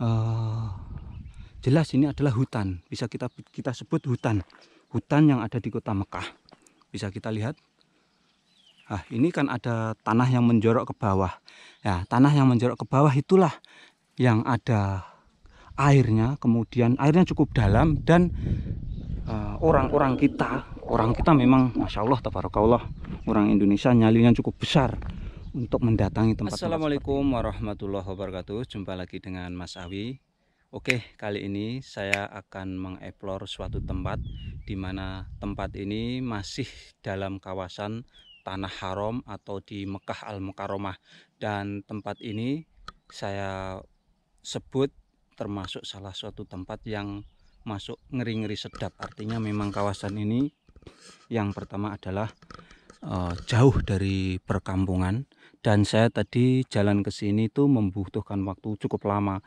eh, jelas ini adalah hutan, bisa kita sebut hutan yang ada di kota Mekah. Bisa kita lihat. Nah, ini kan ada tanah yang menjorok ke bawah. Ya, tanah yang menjorok ke bawah itulah yang ada airnya, kemudian airnya cukup dalam dan orang kita memang Masya Allah, tabarakallah, orang Indonesia nyalinya cukup besar untuk mendatangi tempat-tempat. Assalamualaikum warahmatullahi wabarakatuh. Jumpa lagi dengan Mas Awi. Oke, kali ini saya akan mengeksplor suatu tempat di mana tempat ini masih dalam kawasan Tanah Haram atau di Mekah Al-Mukarramah, dan tempat ini saya sebut termasuk salah suatu tempat yang masuk ngeri-ngeri sedap. Artinya memang kawasan ini yang pertama adalah jauh dari perkampungan, dan saya tadi jalan ke sini itu membutuhkan waktu cukup lama.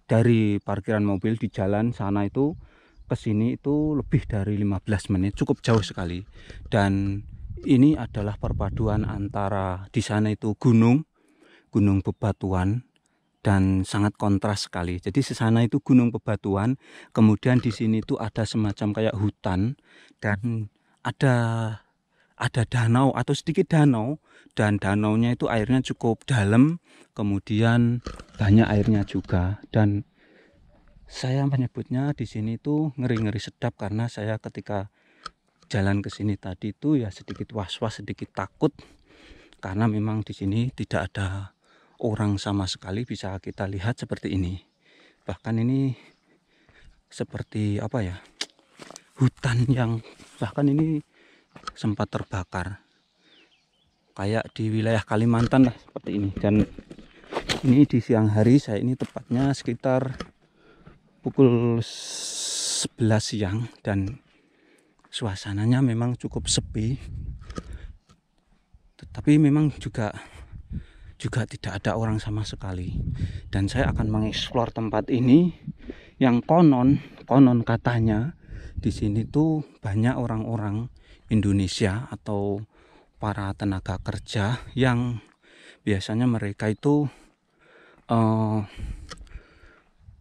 Dari parkiran mobil di jalan sana itu ke sini itu lebih dari 15 menit, cukup jauh sekali. Dan ini adalah perpaduan antara di sana itu gunung bebatuan dan sangat kontras sekali. Jadi di sana itu gunung bebatuan, kemudian di sini itu ada semacam kayak hutan, dan ada danau atau sedikit danau, dan danaunya itu airnya cukup dalam, kemudian banyak airnya juga. Dan saya menyebutnya di sini itu ngeri-ngeri sedap karena saya ketika jalan ke sini tadi itu ya sedikit was-was, sedikit takut, karena memang di sini tidak ada orang sama sekali. Bisa kita lihat seperti ini. Bahkan ini seperti apa ya, hutan yang bahkan ini sempat terbakar kayak di wilayah Kalimantan lah, seperti ini. Dan ini di siang hari, saya ini tepatnya sekitar pukul 11 siang, dan suasananya memang cukup sepi, tetapi memang juga tidak ada orang sama sekali. Dan saya akan mengeksplor tempat ini yang konon katanya di sini tuh banyak orang-orang Indonesia atau para tenaga kerja yang biasanya mereka itu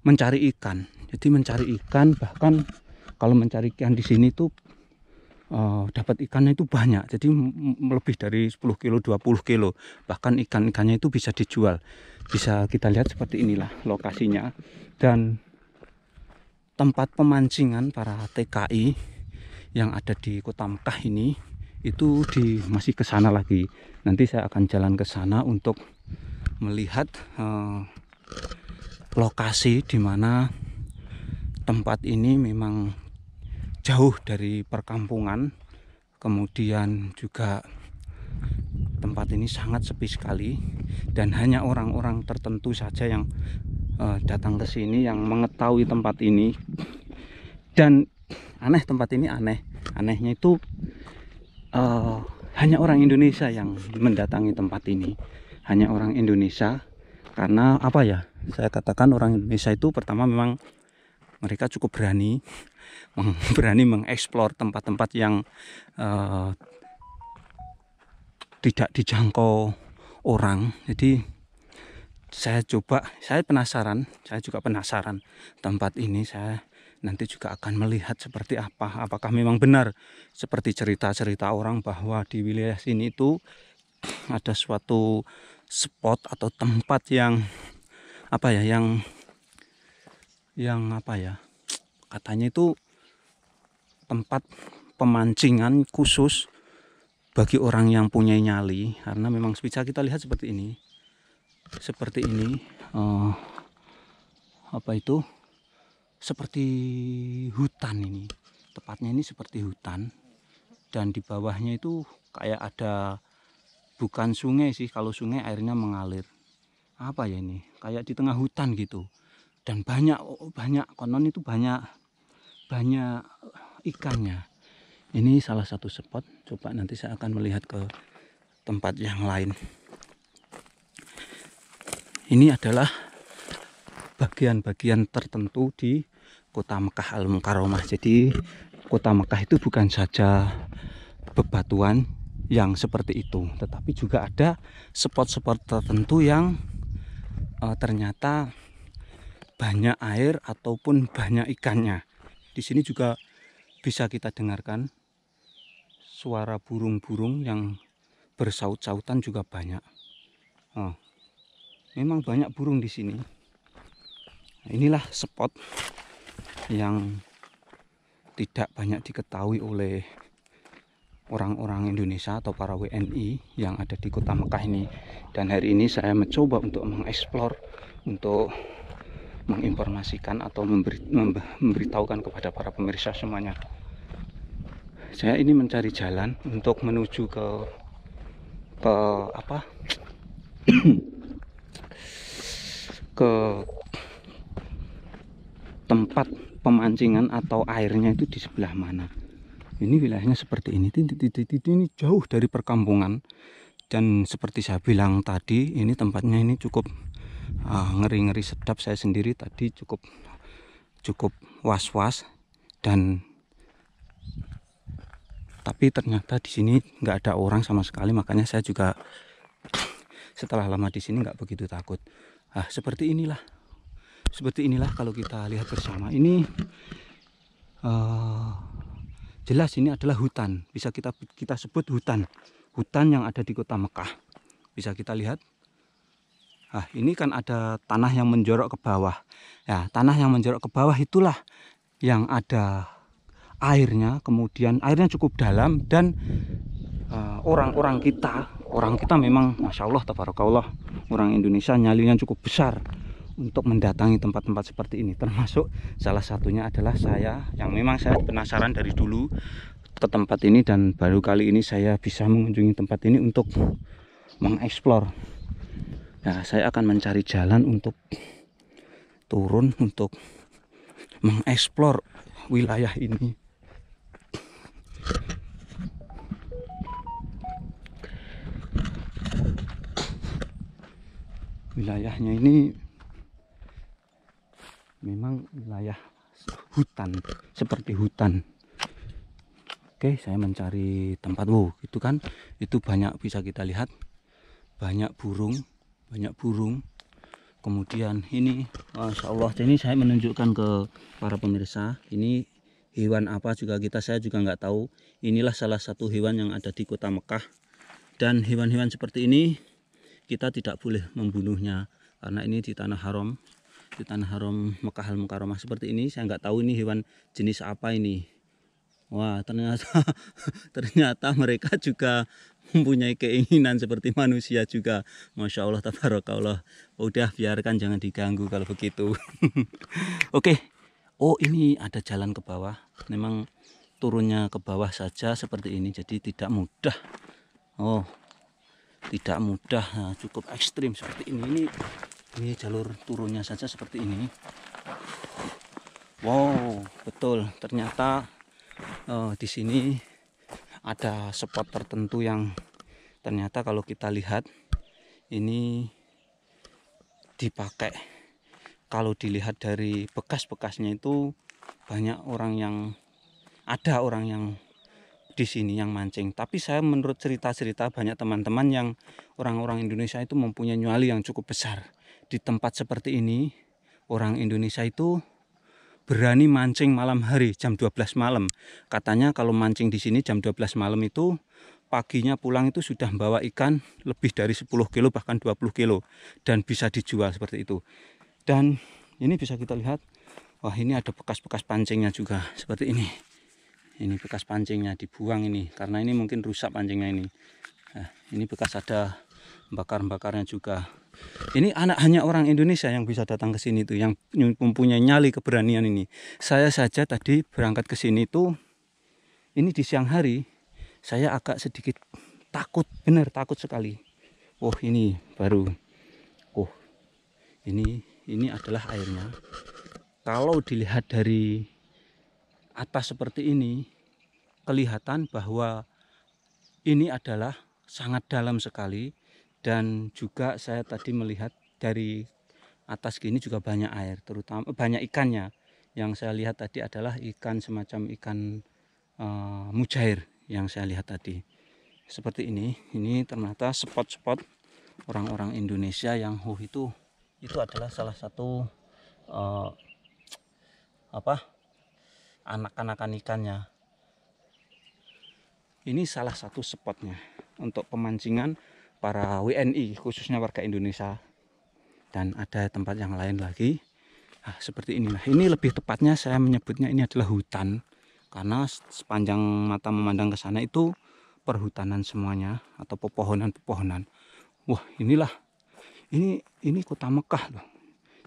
mencari ikan. Jadi mencari ikan, bahkan kalau mencari ikan di sini tuh dapat ikannya itu banyak. Jadi lebih dari 10 kilo, 20 kilo. Bahkan ikan-ikannya itu bisa dijual. Bisa kita lihat seperti inilah lokasinya. Dan tempat pemancingan para TKI yang ada di kota Mekah ini itu masih ke sana lagi. Nanti saya akan jalan ke sana untuk melihat lokasi di mana tempat ini memang jauh dari perkampungan. Kemudian juga tempat ini sangat sepi sekali, dan hanya orang-orang tertentu saja yang datang ke sini yang mengetahui tempat ini. Dan tempat ini anehnya itu hanya orang Indonesia yang mendatangi tempat ini. Hanya orang Indonesia. Karena apa ya, saya katakan orang Indonesia itu pertama memang mereka cukup berani mengeksplor tempat-tempat yang tidak dijangkau orang. Jadi saya penasaran, saya juga penasaran tempat ini. Saya nanti juga akan melihat seperti apa. Apakah memang benar seperti cerita-cerita orang bahwa di wilayah sini itu ada suatu spot atau tempat yang apa ya, yang apa ya, katanya itu tempat pemancingan khusus bagi orang yang punya nyali. Karena memang bisa kita lihat seperti ini, apa itu, seperti hutan ini. Tepatnya ini seperti hutan, dan di bawahnya itu kayak ada, bukan sungai sih, kalau sungai airnya mengalir. Apa ya ini, kayak di tengah hutan gitu. Dan banyak konon itu banyak ikannya. Ini salah satu spot. Coba nanti saya akan melihat ke tempat yang lain. Ini adalah bagian-bagian tertentu di kota Mekah Al-Mukarramah. Jadi kota Mekah itu bukan saja bebatuan yang seperti itu, tetapi juga ada spot-spot tertentu yang ternyata banyak air ataupun banyak ikannya. Di sini juga bisa kita dengarkan suara burung-burung yang bersaut-sautan juga banyak. Oh, memang banyak burung di sini. Nah, inilah spot yang tidak banyak diketahui oleh orang-orang Indonesia atau para WNI yang ada di kota Mekah ini. Dan hari ini saya mencoba untuk mengeksplor, untuk menginformasikan atau memberitahukan kepada para pemirsa semuanya. Saya ini mencari jalan untuk menuju ke apa? ke tempat pemancingan atau airnya itu di sebelah mana. Ini wilayahnya seperti ini. Ini jauh dari perkampungan. Dan seperti saya bilang tadi, ini tempatnya ini cukup ngeri-ngeri sedap. Saya sendiri tadi cukup was-was, dan tapi ternyata di sini nggak ada orang sama sekali. Makanya saya juga setelah lama di sini nggak begitu takut. Seperti inilah kalau kita lihat bersama. Ini jelas ini adalah hutan. Bisa kita sebut hutan yang ada di kota Mekah. Bisa kita lihat. Ini kan ada tanah yang menjorok ke bawah. Ya, tanah yang menjorok ke bawah itulah yang ada airnya. Kemudian airnya cukup dalam, dan orang kita memang masya Allah tabarakallah, orang Indonesia nyalinya cukup besar untuk mendatangi tempat-tempat seperti ini. Termasuk salah satunya adalah saya, yang memang saya penasaran dari dulu ke tempat ini, dan baru kali ini saya bisa mengunjungi tempat ini untuk mengeksplor. Nah, saya akan mencari jalan untuk turun untuk mengeksplor wilayah ini. Wilayahnya ini memang wilayah hutan, seperti hutan. Oke, saya mencari tempat. Itu kan, itu banyak, bisa kita lihat banyak burung. Kemudian ini, masya Allah, ini saya menunjukkan ke para pemirsa, ini hewan apa juga saya juga nggak tahu. Inilah salah satu hewan yang ada di kota Mekah, dan hewan-hewan seperti ini kita tidak boleh membunuhnya karena ini di tanah haram Mekah Al-Mukarramah seperti ini. Saya nggak tahu ini hewan jenis apa ini. Wah, ternyata mereka juga mempunyai keinginan seperti manusia juga. Masya Allah tabarakallah. Udah, biarkan, jangan diganggu kalau begitu. Oke. Ini ada jalan ke bawah. Memang turunnya ke bawah saja seperti ini, jadi tidak mudah. Tidak mudah. Nah, cukup ekstrim seperti ini. Ini jalur turunnya saja seperti ini. Wow, betul. Ternyata di sini ada spot tertentu yang ternyata kalau kita lihat ini dipakai. Kalau dilihat dari bekas-bekasnya itu banyak orang yang di sini yang mancing. Tapi saya menurut cerita-cerita banyak teman-teman yang orang-orang Indonesia itu mempunyai nyali yang cukup besar. Di tempat seperti ini orang Indonesia itu berani mancing malam hari jam 12 malam. Katanya kalau mancing di sini jam 12 malam itu paginya pulang itu sudah membawa ikan lebih dari 10 kilo bahkan 20 kilo dan bisa dijual seperti itu. Dan ini bisa kita lihat, wah, ini ada bekas-bekas pancingnya juga seperti ini. Ini bekas pancingnya dibuang ini karena ini mungkin rusak pancingnya ini. Nah, ini bekas ada bakar-bakarnya juga. Ini hanya orang Indonesia yang bisa datang ke sini tuh, yang mempunyai nyali keberanian ini. Saya saja tadi berangkat ke sini tuh, ini di siang hari, saya agak sedikit takut, benar takut sekali. Ini baru, ini adalah airnya. Kalau dilihat dari atas seperti ini, kelihatan bahwa ini adalah sangat dalam sekali. Dan juga saya tadi melihat dari atas gini juga banyak air, terutama banyak ikannya. Yang saya lihat tadi adalah ikan semacam ikan mujair yang saya lihat tadi. Seperti ini ternyata spot-spot orang-orang Indonesia yang itu adalah salah satu eh, anak-anakan ikannya. Ini salah satu spotnya untuk pemancingan para WNI, khususnya warga Indonesia. Dan ada tempat yang lain lagi. Nah, seperti inilah. Ini lebih tepatnya saya menyebutnya ini adalah hutan, karena sepanjang mata memandang ke sana itu perhutanan semuanya atau pepohonan-pepohonan. Wah, inilah. Ini kota Mekah loh.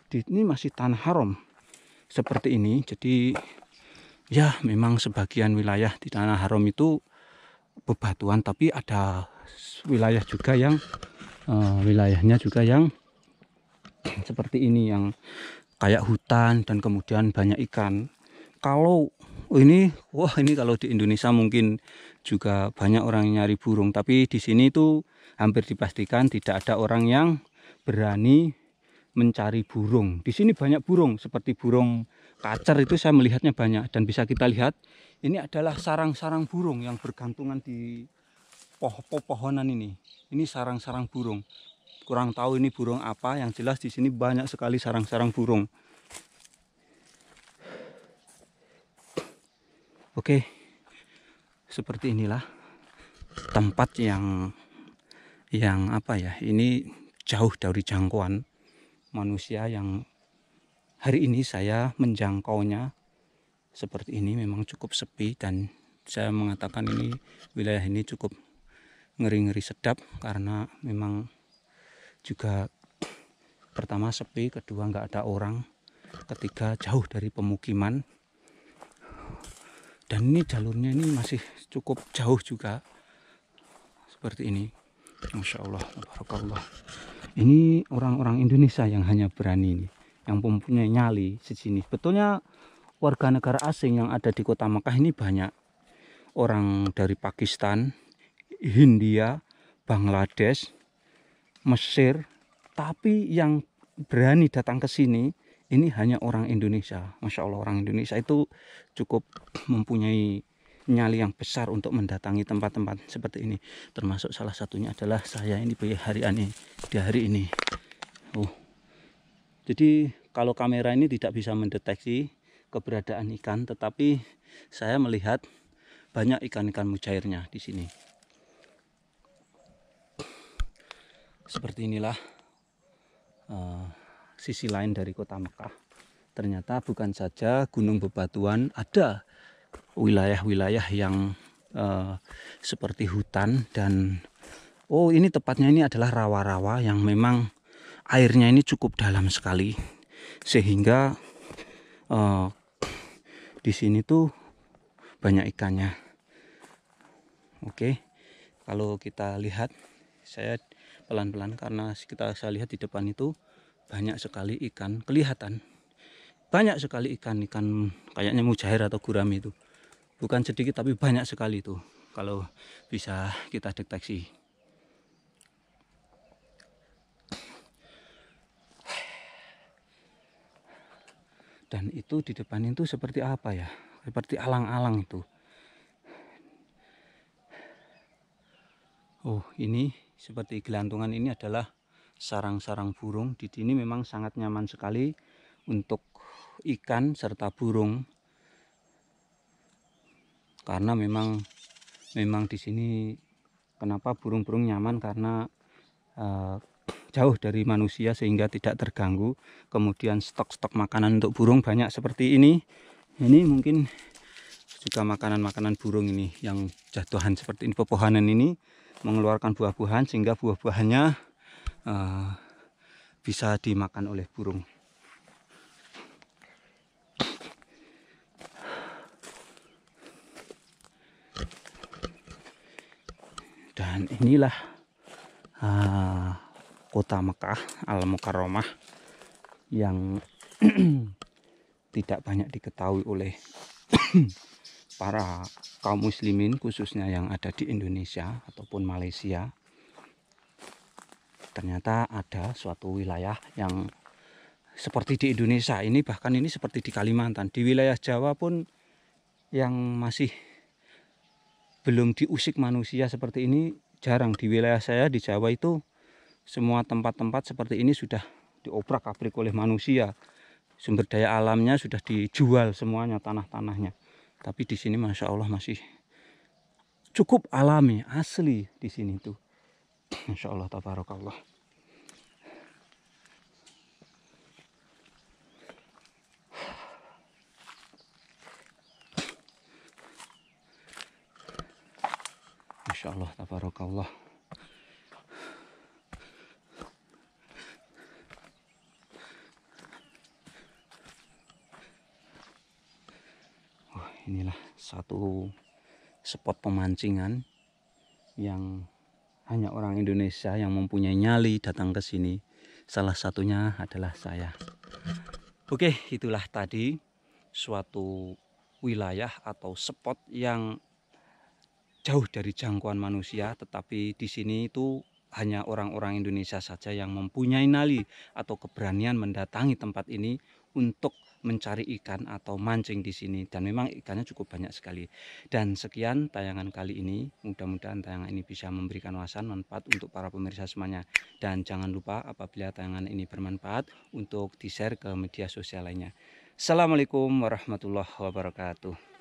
Ini masih tanah haram seperti ini. Jadi ya memang sebagian wilayah di tanah haram itu bebatuan, tapi ada wilayah juga yang wilayahnya juga yang seperti ini, yang kayak hutan dan kemudian banyak ikan. Kalau ini, wah ini kalau di Indonesia mungkin juga banyak orang yang nyari burung, tapi di sini tuh hampir dipastikan tidak ada orang yang berani mencari burung. Di sini banyak burung, seperti burung kacer itu saya melihatnya banyak, dan bisa kita lihat ini adalah sarang-sarang burung yang bergantungan di pohonan ini. Ini sarang-sarang burung. Kurang tahu ini burung apa, yang jelas di sini banyak sekali sarang-sarang burung. Oke, seperti inilah tempat yang apa ya, ini jauh dari jangkauan manusia, yang hari ini saya menjangkaunya seperti ini. Memang cukup sepi, dan saya mengatakan ini wilayah ini cukup ngeri-ngeri sedap, karena memang juga pertama sepi, kedua nggak ada orang, ketiga jauh dari pemukiman, dan ini jalurnya ini masih cukup jauh juga seperti ini. Masya Allah, tabarakallah. Ini orang-orang Indonesia yang hanya berani ini, yang mempunyai nyali sini. Betulnya warga negara asing yang ada di kota Mekah ini banyak. Orang dari Pakistan, Hindia, Bangladesh, Mesir, tapi yang berani datang ke sini ini hanya orang Indonesia. Masya Allah, orang Indonesia itu cukup mempunyai nyali yang besar untuk mendatangi tempat-tempat seperti ini. Termasuk salah satunya adalah saya ini di hari ini. Jadi kalau kamera ini tidak bisa mendeteksi keberadaan ikan, tetapi saya melihat banyak ikan-ikan mujairnya di sini. Seperti inilah sisi lain dari kota Mekah. Ternyata bukan saja gunung bebatuan, ada wilayah-wilayah yang seperti hutan, dan ini tepatnya ini adalah rawa-rawa yang memang airnya ini cukup dalam sekali, sehingga di sini tuh banyak ikannya. Oke, kalau kita lihat, saya pelan-pelan karena saya lihat di depan itu banyak sekali ikan kelihatan. Banyak sekali ikan kayaknya mujair atau gurami itu. Bukan sedikit tapi banyak sekali itu, kalau bisa kita deteksi. Dan itu di depan itu seperti apa ya? Seperti alang-alang itu. Ini seperti gelantungan, ini adalah sarang-sarang burung. Di sini memang sangat nyaman sekali untuk ikan serta burung, karena memang di sini kenapa burung-burung nyaman, karena jauh dari manusia sehingga tidak terganggu. Kemudian stok-stok makanan untuk burung banyak seperti ini. Ini mungkin juga makanan-makanan burung ini yang jatuhan seperti ini. Pepohonan ini mengeluarkan buah-buahan sehingga buah-buahannya bisa dimakan oleh burung. Dan inilah kota Mekah Al-Mukarramah yang tidak banyak diketahui oleh para kaum muslimin, khususnya yang ada di Indonesia ataupun Malaysia. Ternyata ada suatu wilayah yang seperti di Indonesia ini, bahkan ini seperti di Kalimantan, di wilayah Jawa pun yang masih belum diusik manusia seperti ini jarang. Di wilayah saya di Jawa itu semua tempat-tempat seperti ini sudah diobrak-abrik oleh manusia. Sumber daya alamnya sudah dijual semuanya, tanah-tanahnya. Tapi di sini Masya Allah masih cukup alami, asli di sini tuh. Masya Allah, tabarakallah. Masya Allah, tabarakallah. Inilah satu spot pemancingan yang hanya orang Indonesia yang mempunyai nyali datang ke sini. Salah satunya adalah saya. Oke, itulah tadi suatu wilayah atau spot yang jauh dari jangkauan manusia, tetapi di sini itu hanya orang-orang Indonesia saja yang mempunyai nyali atau keberanian mendatangi tempat ini untuk mencari ikan atau mancing di sini, dan memang ikannya cukup banyak sekali. Dan sekian tayangan kali ini, mudah-mudahan tayangan ini bisa memberikan wawasan manfaat untuk para pemirsa semuanya. Dan jangan lupa apabila tayangan ini bermanfaat untuk di-share ke media sosial lainnya. Assalamualaikum warahmatullahi wabarakatuh.